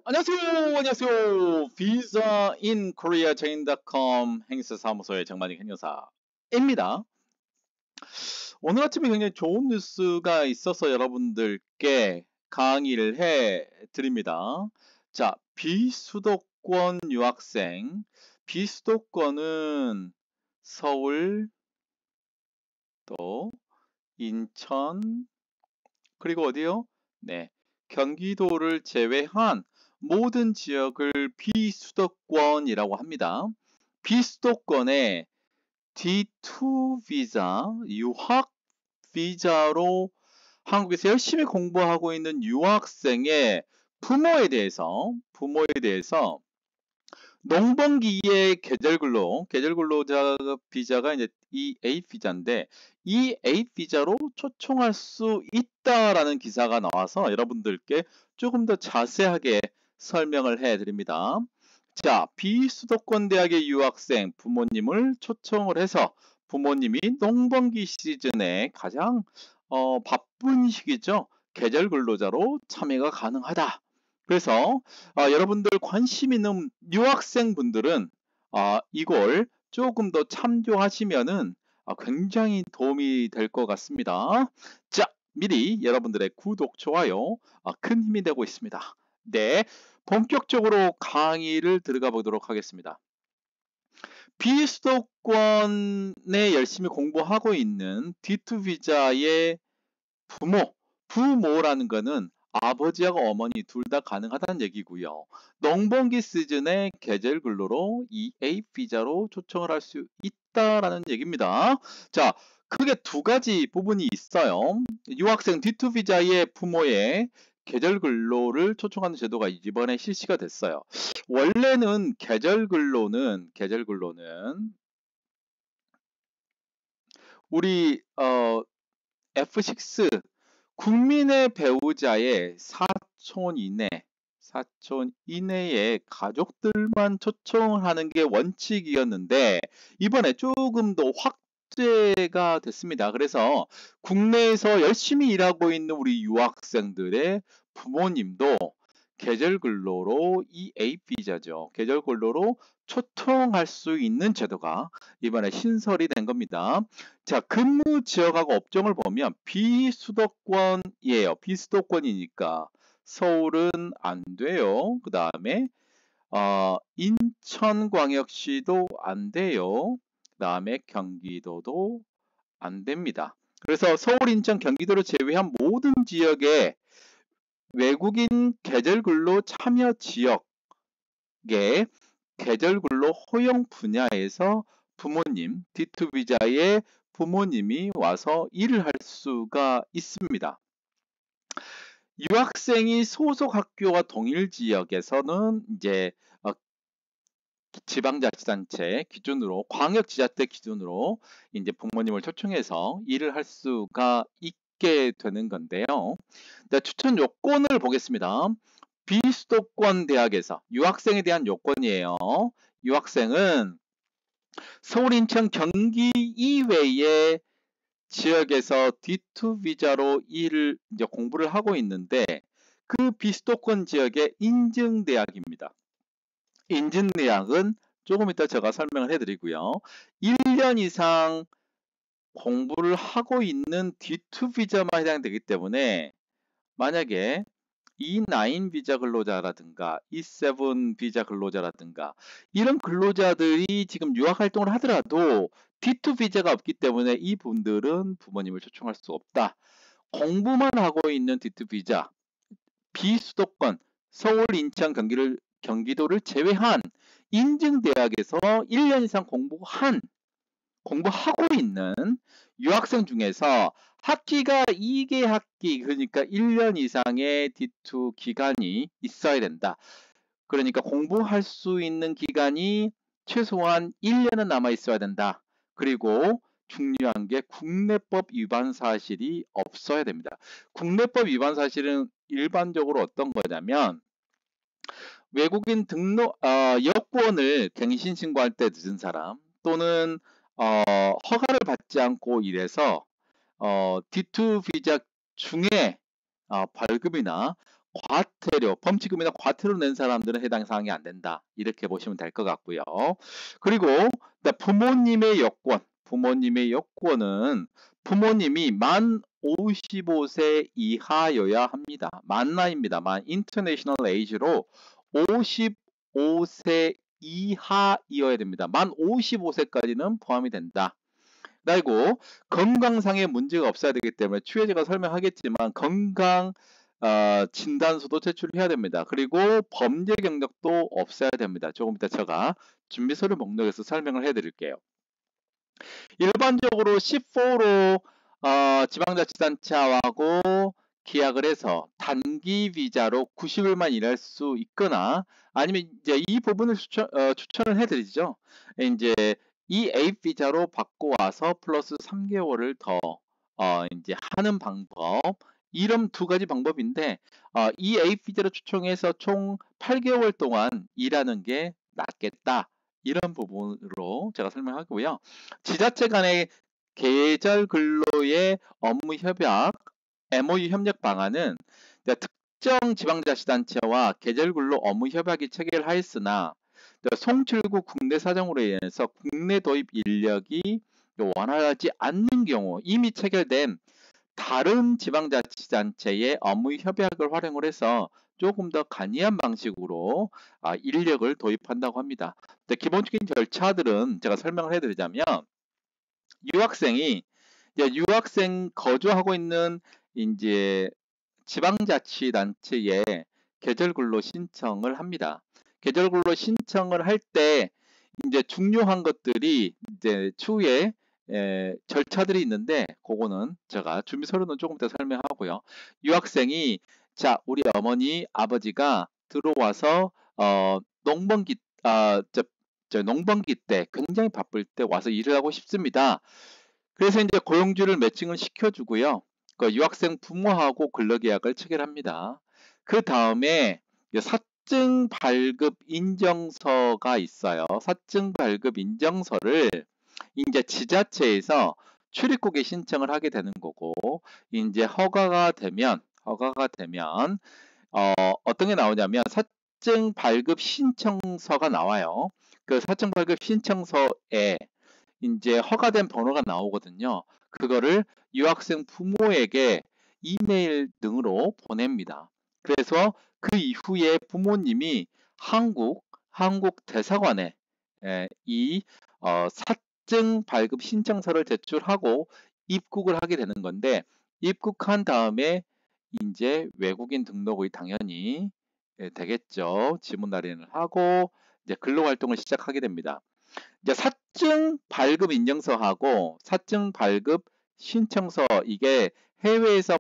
안녕하세요. 안녕하세요. 비자 인 코리아 체인.com 행세사무소의 정만익 행여사입니다. 오늘 아침에 굉장히 좋은 뉴스가 있어서 여러분들께 강의를 해 드립니다. 자, 비수도권 유학생. 비수도권은 서울, 또 인천, 그리고 어디요? 네, 경기도를 제외한 모든 지역을 비수도권이라고 합니다. 비수도권에 D2 비자, 유학 비자로 한국에서 열심히 공부하고 있는 유학생의 부모에 대해서 농번기의 계절근로자 비자가 이제 EA 비자인데 EA 비자로 초청할 수 있다라는 기사가 나와서 여러분들께 조금 더 자세하게 설명을 해 드립니다. 자, 비수도권 대학의 유학생 부모님을 초청을 해서 부모님이 농번기 시즌에 가장 바쁜 시기죠. 계절 근로자로 참여가 가능하다. 그래서 여러분들 관심 있는 유학생 분들은 이걸 조금 더 참조하시면은 굉장히 도움이 될 것 같습니다. 자, 미리 여러분들의 구독, 좋아요 큰 힘이 되고 있습니다. 네, 본격적으로 강의를 들어가 보도록 하겠습니다. 비수도권에 열심히 공부하고 있는 D2 비자의 부모라는 거는 아버지하고 어머니 둘 다 가능하다는 얘기고요. 농번기 시즌에 계절 근로로 EA 비자로 초청을 할 수 있다라는 얘기입니다. 자, 크게 두 가지 부분이 있어요. 유학생 D2 비자의 부모의 계절 근로를 초청하는 제도가 이번에 실시가 됐어요. 원래는 계절 근로는 우리 F6 국민의 배우자의 사촌 이내의 가족들만 초청을 하는 게 원칙이었는데 이번에 조금 더 확대가 됐습니다. 그래서 국내에서 열심히 일하고 있는 우리 유학생들의 부모님도 계절 근로로 EA 비자죠. 계절 근로로 초청할 수 있는 제도가 이번에 신설이 된 겁니다. 자, 근무 지역하고 업종을 보면 비수도권이에요. 비수도권이니까 서울은 안 돼요. 그 다음에 인천광역시도 안 돼요. 그 다음에 경기도도 안 됩니다. 그래서 서울, 인천, 경기도를 제외한 모든 지역에 외국인 계절근로 참여 지역의 계절근로 허용 분야에서 부모님, D2 비자의 부모님이 와서 일을 할 수가 있습니다. 유학생이 소속 학교와 동일 지역에서는 이제 지방자치단체 기준으로, 광역지자체 기준으로 이제 부모님을 초청해서 일을 할 수가 있게 되는 건데요. 자, 추천 요건을 보겠습니다. 비수도권 대학에서 유학생에 대한 요건이에요. 유학생은 서울, 인천, 경기 이외의 지역에서 D2 비자로 이제 공부를 하고 있는데 그 비수도권 지역의 인증대학입니다. 인증대학은 조금 이따 제가 설명을 해드리고요. 1년 이상 공부를 하고 있는 D2 비자만 해당되기 때문에 만약에 E9 비자 근로자라든가 E7 비자 근로자라든가 이런 근로자들이 지금 유학 활동을 하더라도 D2 비자가 없기 때문에 이분들은 부모님을 초청할 수 없다. 공부만 하고 있는 D2 비자, 비수도권, 서울, 인천, 경기도를 제외한 인증대학에서 1년 이상 공부하고 있는 유학생 중에서 학기가 2개 학기, 그러니까 1년 이상의 D2 기간이 있어야 된다. 그러니까 공부할 수 있는 기간이 최소한 1년은 남아 있어야 된다. 그리고 중요한 게 국내법 위반 사실이 없어야 됩니다. 국내법 위반 사실은 일반적으로 어떤 거냐면 외국인 여권을 갱신 신고할 때 늦은 사람 또는 허가를 받지 않고 일해서 D2 비자 중에 벌금이나 과태료, 범칙금이나 과태료 낸 사람들은 해당 사항이 안 된다. 이렇게 보시면 될 것 같고요. 그리고 부모님의 여권, 부모님의 여권은 부모님이 만 55세 이하여야 합니다. 만 나이입니다. 만 인터내셔널 에이지로 55세 이하이어야 됩니다. 만 55세까지는 포함이 된다. 그리고 건강상의 문제가 없어야 되기 때문에 추후에 제가 설명하겠지만 건강 진단서도 제출해야 됩니다. 그리고 범죄 경력도 없어야 됩니다. 조금 이따 제가 준비서류 목록에서 설명을 해드릴게요. 일반적으로 C4로 지방자치단체하고 계약을 해서 단기 비자로 90일만 일할 수 있거나 아니면 이제 이 부분을 추천을 해드리죠. 이제 이 A 비자로 받고 와서 플러스 3개월을 더 이제 하는 방법. 이런 두 가지 방법인데 이 A 비자로 추청해서 총 8개월 동안 일하는 게 낫겠다. 이런 부분으로 제가 설명하고요. 지자체 간의 계절 근로의 업무 협약 MOU 협력 방안은 특정 지방자치단체와 계절 근로 업무 협약이 체결하였으나 송출구 국내 사정으로 인해서 국내 도입 인력이 원활하지 않는 경우 이미 체결된 다른 지방자치단체의 업무 협약을 활용을 해서 조금 더 간이한 방식으로 인력을 도입한다고 합니다. 기본적인 절차들은 제가 설명을 해드리자면 유학생 거주하고 있는 이제 지방자치단체에 계절근로 신청을 합니다. 계절근로 신청을 할 때 이제 중요한 것들이 이제 추후에 절차들이 있는데 그거는 제가 준비서류는 조금 더 설명하고요. 유학생이 자 우리 어머니 아버지가 들어와서 농번기 농번기 때 굉장히 바쁠 때 와서 일을 하고 싶습니다. 그래서 이제 고용주를 매칭을 시켜주고요. 그 유학생 부모하고 근로계약을 체결합니다. 그 다음에 사증 발급 인정서가 있어요. 사증 발급 인정서를 이제 지자체에서 출입국에 신청을 하게 되는 거고, 이제 허가가 되면 어떤 게 나오냐면 사증 발급 신청서가 나와요. 그 사증 발급 신청서에 이제 허가된 번호가 나오거든요. 그거를 유학생 부모에게 이메일 등으로 보냅니다. 그래서 그 이후에 부모님이 한국 대사관에 이 사증 발급 신청서를 제출하고 입국을 하게 되는 건데 입국한 다음에 이제 외국인 등록이 당연히 되겠죠. 지문 날인을 하고 이제 근로활동을 시작하게 됩니다. 이제 사증 발급 인증서하고 사증 발급 신청서 이게 해외에서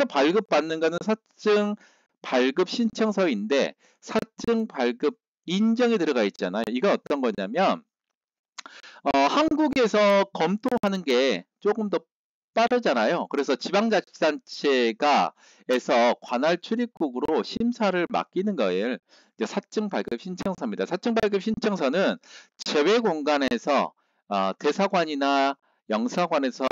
발급받는 거는 사증 발급 신청서인데 사증 발급 인정이 들어가 있잖아요. 이건 어떤 거냐면 한국에서 검토하는 게 조금 더 빠르잖아요. 그래서 지방자치단체가 에서 관할 출입국으로 심사를 맡기는 거예요. 이제 사증 발급 신청서입니다. 사증 발급 신청서는 제외 공간에서 대사관이나 영사관에서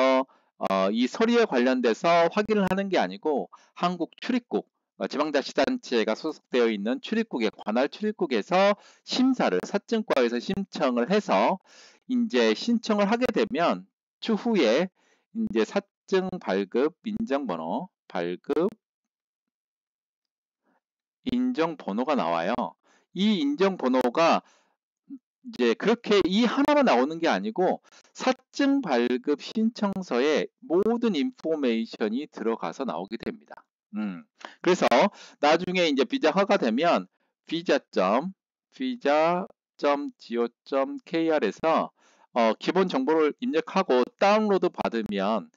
이 서류에 관련돼서 확인을 하는 게 아니고 한국 출입국 지방자치단체가 소속되어 있는 출입국의 관할 출입국에서 심사를 사증과에서 신청을 해서 이제 신청을 하게 되면 추후에 이제 사증 발급 인정번호 발급 인정번호가 나와요. 이 인정번호가 이제 그렇게 이 하나만 나오는 게 아니고 사증 발급 신청서에 모든 인포메이션이 들어가서 나오게 됩니다. 그래서 나중에 이제 비자 허가되면 visa.go.kr에서 기본 정보를 입력하고 다운로드 받으면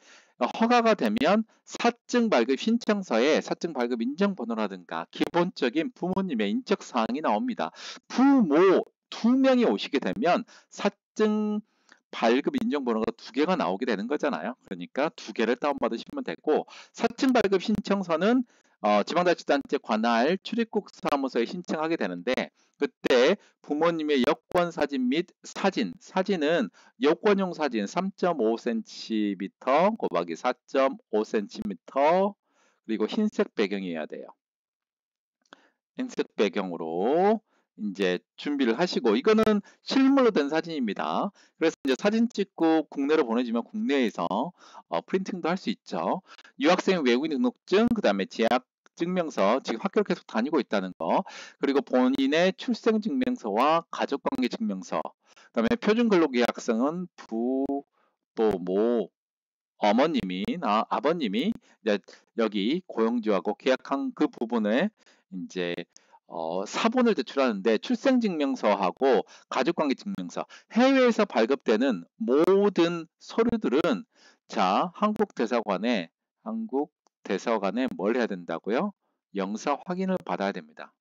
허가가 되면 사증 발급 신청서에 사증 발급 인정번호라든가 기본적인 부모님의 인적 사항이 나옵니다. 부모 2명이 오시게 되면 사증 발급 인정번호가 2개가 나오게 되는 거잖아요. 그러니까 2개를 다운받으시면 되고 사증 발급 신청서는 지방자치단체 관할 출입국 사무소에 신청하게 되는데 그때 부모님의 여권 사진 및 사진은 여권용 사진 3.5cm 곱하기 4.5cm 그리고 흰색 배경이어야 돼요. 흰색 배경으로 이제 준비를 하시고, 이거는 실물로 된 사진입니다. 그래서 이제 사진 찍고 국내로 보내주면 국내에서 프린팅도 할 수 있죠. 유학생 외국인 등록증, 그 다음에 재학 증명서, 지금 학교를 계속 다니고 있다는 거, 그리고 본인의 출생 증명서와 가족관계 증명서, 그 다음에 표준 근로계약서는 또 어머님이, 아버님이 이제 여기 고용주하고 계약한 그 부분에 이제 사본을 제출하는데, 출생증명서하고 가족관계증명서, 해외에서 발급되는 모든 서류들은, 자, 한국 대사관에 뭘 해야 된다고요? 영사 확인을 받아야 됩니다.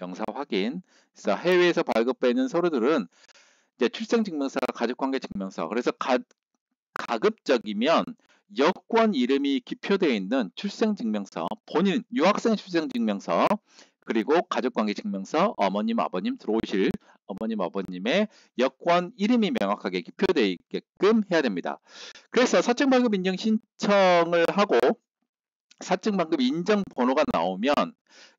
영사 확인. 그래서 해외에서 발급되는 서류들은 이제 출생증명서, 가족관계증명서. 그래서 가급적이면 여권 이름이 기표되어 있는 출생증명서, 본인 유학생 출생증명서, 그리고 가족관계증명서, 어머님, 아버님 들어오실 어머님, 아버님의 여권 이름이 명확하게 기표되어 있게끔 해야 됩니다. 그래서 사증 발급 인정 신청을 하고 사증 발급 인정 번호가 나오면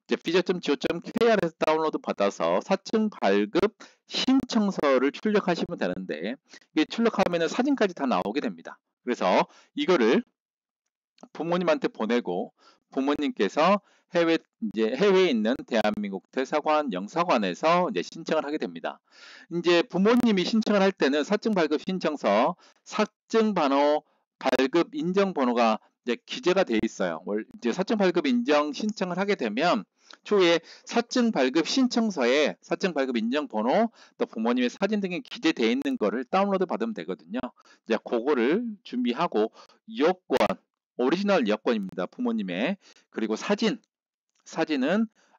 이제 visa.go.kr에서 다운로드 받아서 사증 발급 신청서를 출력하시면 되는데, 이게 출력하면 사진까지 다 나오게 됩니다. 그래서 이거를 부모님한테 보내고, 부모님께서 해외에 있는 대한민국 대사관, 영사관에서 이제 신청을 하게 됩니다. 이제 부모님이 신청을 할 때는 사증 발급 신청서, 사증 번호, 발급 인정 번호가 이제 기재가 돼 있어요. 이제 사증 발급 인정 신청을 하게 되면 초에 사증 발급 신청서에 사증 발급 인정 번호, 또 부모님의 사진 등이 기재되어 있는 거를 다운로드 받으면 되거든요. 이제 그거를 준비하고, 여권, 오리지널 여권입니다. 부모님의. 그리고 사진은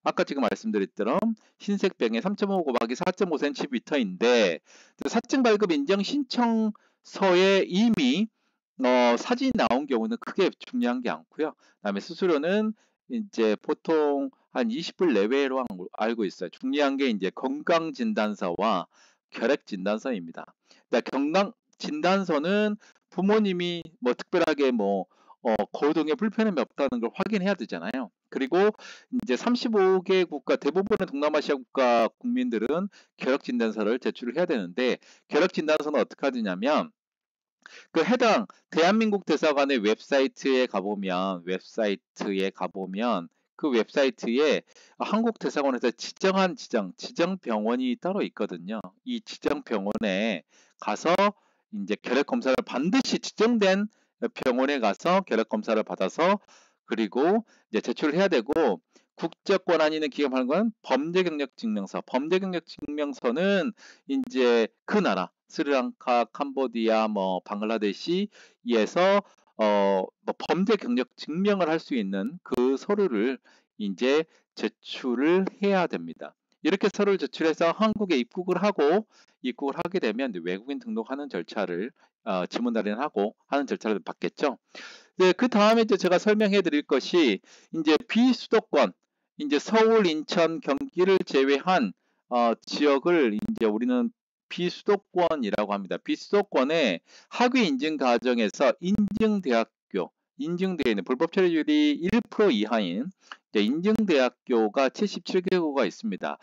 아까 지금 말씀드렸던 흰색 병에 3.5 곱하기 4.5cm인데, 사증 발급 인정 신청서에 이미 사진이 나온 경우는 크게 중요한 게 않고요. 그다음에 수수료는 이제 보통 한 20불 내외로 알고 있어요. 중요한 게 이제 건강진단서와 혈액진단서입니다. 건강 진단서는 부모님이 뭐 특별하게 거동에 불편함이 없다는 걸 확인해야 되잖아요. 그리고 이제 35개 국가, 대부분의 동남아시아 국가 국민들은 혈액진단서를 제출을 해야 되는데, 혈액진단서는 어떻게 하느냐면, 그 해당 대한민국 대사관의 웹사이트에 가보면 그 웹사이트에 한국 대사관에서 지정한 지정 병원이 따로 있거든요. 이 지정 병원에 가서 이제 혈액 검사를 반드시 지정된 병원에 가서 혈액 검사를 받아서, 그리고 이제 제출을 해야 되고, 국적 권한이 있는 기업하는 건 범죄 경력 증명서. 범죄 경력 증명서는 이제 그 나라 스리랑카, 캄보디아, 방글라데시에서 범죄 경력 증명을 할 수 있는 그 서류를 이제 제출을 해야 됩니다. 이렇게 서류를 제출해서 한국에 입국을 하게 되면 외국인 등록하는 절차를 지문 달인하고 하는 절차를 받겠죠. 네, 그 다음에 이제 제가 설명해 드릴 것이 이제 비수도권, 이제 서울, 인천, 경기를 제외한 지역을 이제 우리는 비수도권이라고 합니다. 비수도권의 학위 인증 과정에서 인증되어 있는 불법 체류율이 1% 이하인 인증대학교가 77개구가 있습니다.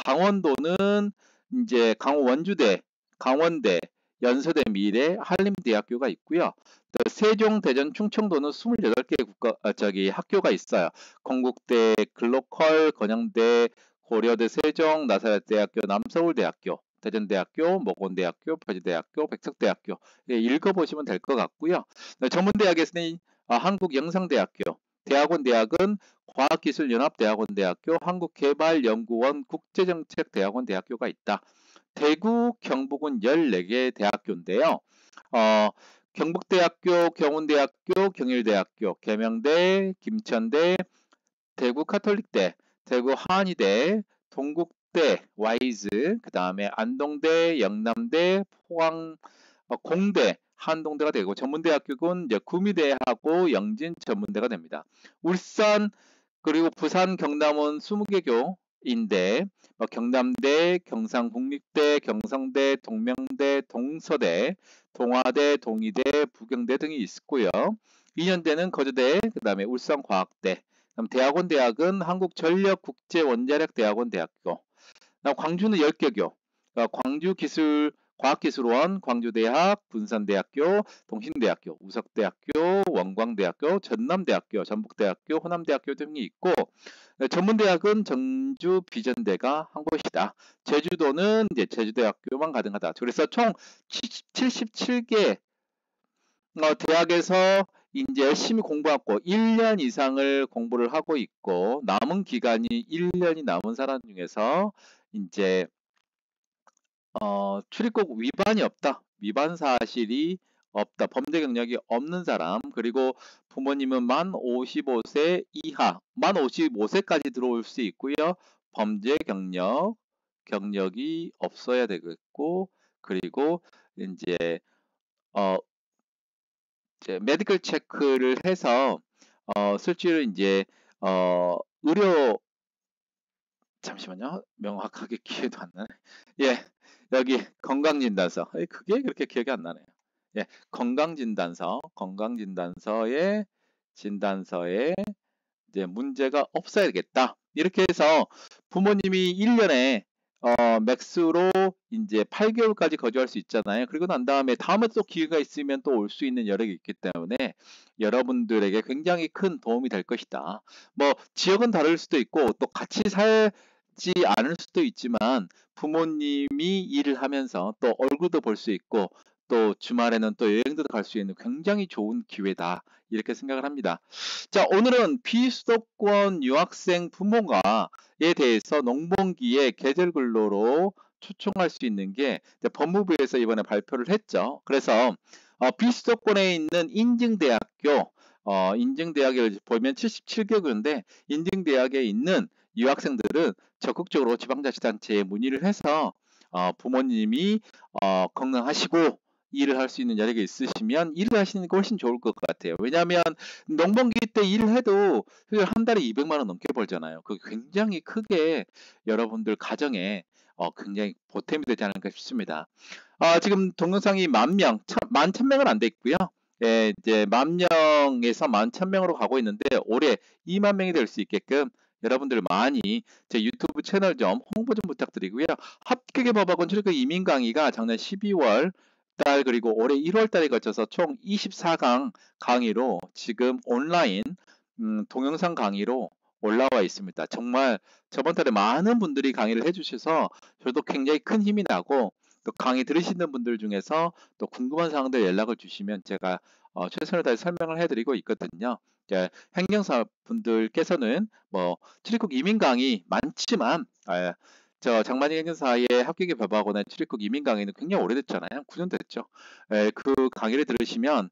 강원도는 이제 원주대, 강원대, 연세대, 미래, 한림대학교가 있고요. 또 세종, 대전, 충청도는 28개 학교가 있어요. 건국대, 글로컬, 건영대, 고려대, 세종, 나사렛대학교, 남서울대학교, 대전대학교, 모건대학교, 표지대학교, 백석대학교 읽어보시면 될 것 같고요. 전문대학에서는 한국영상대학교, 대학원 과학기술연합대학원대학교, 한국개발연구원, 국제정책대학원대학교가 있다. 대구, 경북은 14개 대학교인데요. 경북대학교, 경운대학교, 경일대학교, 계명대, 김천대, 대구 카톨릭대, 대구 한의대, 동국대, 와이즈, 그 다음에 안동대, 영남대, 포항, 공대, 한동대가 되고, 전문대학교는 이제 구미대하고 영진 전문대가 됩니다. 울산 그리고 부산, 경남은 20개 교인데 경남대, 경상국립대, 경성대, 동명대, 동서대, 동아대, 동의대, 부경대 등이 있고요. 2년대는 거제대, 그 다음에 울산과학대, 그다음 대학은 한국전력국제원자력대학원 대학교, 그다음 광주는 10개교, 광주과학기술원, 광주대학, 군산대학교, 동신대학교, 우석대학교, 원광대학교, 전남대학교, 전북대학교, 호남대학교 등이 있고, 전문대학은 전주비전대가 한 곳이다. 제주도는 이제 제주대학교만 가능하다. 그래서 총 77개 대학에서 이제 열심히 공부하고 1년 이상을 공부를 하고 있고 남은 기간이 1년이 남은 사람 중에서 이제 출입국 위반이 없다. 위반 사실이 없다. 범죄 경력이 없는 사람, 그리고 부모님은 만 55세 이하, 만 55세까지 들어올 수 있고요. 범죄 경력이 없어야 되겠고, 그리고 이제 어 메디컬 체크를 해서 실제로 이제 의료, 잠시만요. 명확하게 기억도 안 나네. 예, 여기 건강진단서. 그게 그렇게 기억이 안 나네요. 예, 건강진단서에 이제 문제가 없어야겠다. 이렇게 해서 부모님이 1년에 맥스로 이제 8개월까지 거주할 수 있잖아요. 그리고 난 다음에 또 기회가 있으면 또 올 수 있는 여력이 있기 때문에 여러분들에게 굉장히 큰 도움이 될 것이다. 뭐 지역은 다를 수도 있고 또 같이 살지 않을 수도 있지만 부모님이 일을 하면서 또 얼굴도 볼 수 있고 또 주말에는 또 여행도 갈 수 있는 굉장히 좋은 기회다. 이렇게 생각을 합니다. 자, 오늘은 비수도권 유학생 부모가에 대해서 농번기에 계절 근로로 초청할 수 있는 게 법무부에서 이번에 발표를 했죠. 그래서 비수도권에 있는 인증대학을 보면 77개국인데 인증대학에 있는 유학생들은 적극적으로 지방자치단체에 문의를 해서 부모님이 건강하시고 일을 할 수 있는 여력이 있으시면 일을 하시는 게 훨씬 좋을 것 같아요. 왜냐하면 농번기 때 일을 해도 한 달에 200만 원 넘게 벌잖아요. 그 굉장히 크게 여러분들 가정에 굉장히 보탬이 되지 않을까 싶습니다. 지금 동영상이 11,000명은 안 돼 있고요. 예, 이제 10,000명에서 11,000명으로 가고 있는데 올해 2만 명이 될 수 있게끔 여러분들 많이 제 유튜브 채널 좀 홍보 좀 부탁드리고요. 합격의 법학원 출입국 이민 강의가 작년 12월 달 그리고 올해 1월 달에 거쳐서 총 24강 강의로 지금 온라인 동영상 강의로 올라와 있습니다. 정말 저번 달에 많은 분들이 강의를 해주셔서 저도 굉장히 큰 힘이 나고 또 강의 들으시는 분들 중에서 또 궁금한 사항들 연락을 주시면 제가 최선을 다해 설명을 해드리고 있거든요. 행정사 분들께서는 뭐 출입국 이민 강의 많지만 저 장만희 행정사의 합격의 법학원의 출입국 이민 강의는 굉장히 오래됐잖아요. 9년 됐죠. 그 강의를 들으시면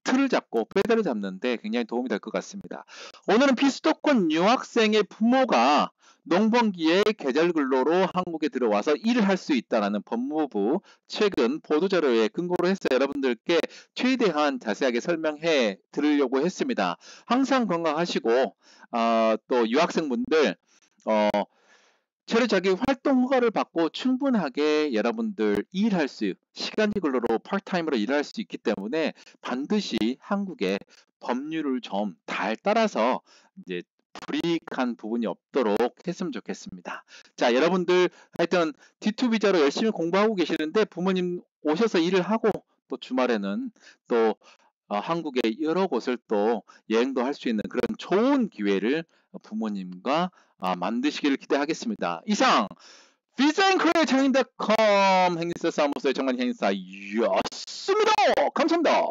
틀을 잡고 페달을 잡는데 굉장히 도움이 될 것 같습니다. 오늘은 비수도권 유학생의 부모가 농번기에 계절 근로로 한국에 들어와서 일을 할 수 있다는 법무부 최근 보도자료에 근거로 해서 여러분들께 최대한 자세하게 설명해 드리려고 했습니다. 항상 건강하시고 또 유학생분들 체류자기 활동 허가를 받고 충분하게 여러분들 일할 수, 시간제 근로로 파트타임으로 일할 수 있기 때문에 반드시 한국의 법률을 좀 잘 따라서 이제 불이익한 부분이 없도록 했으면 좋겠습니다. 자, 여러분들 하여튼 D2 비자로 열심히 공부하고 계시는데 부모님 오셔서 일을 하고 또 주말에는 또 한국의 여러 곳을 또 여행도 할 수 있는 그런 좋은 기회를 부모님과 만드시기를 기대하겠습니다. 이상 비자앤크의 장인닷컴 행사 사무소의 정관 행사였습니다. 감사합니다.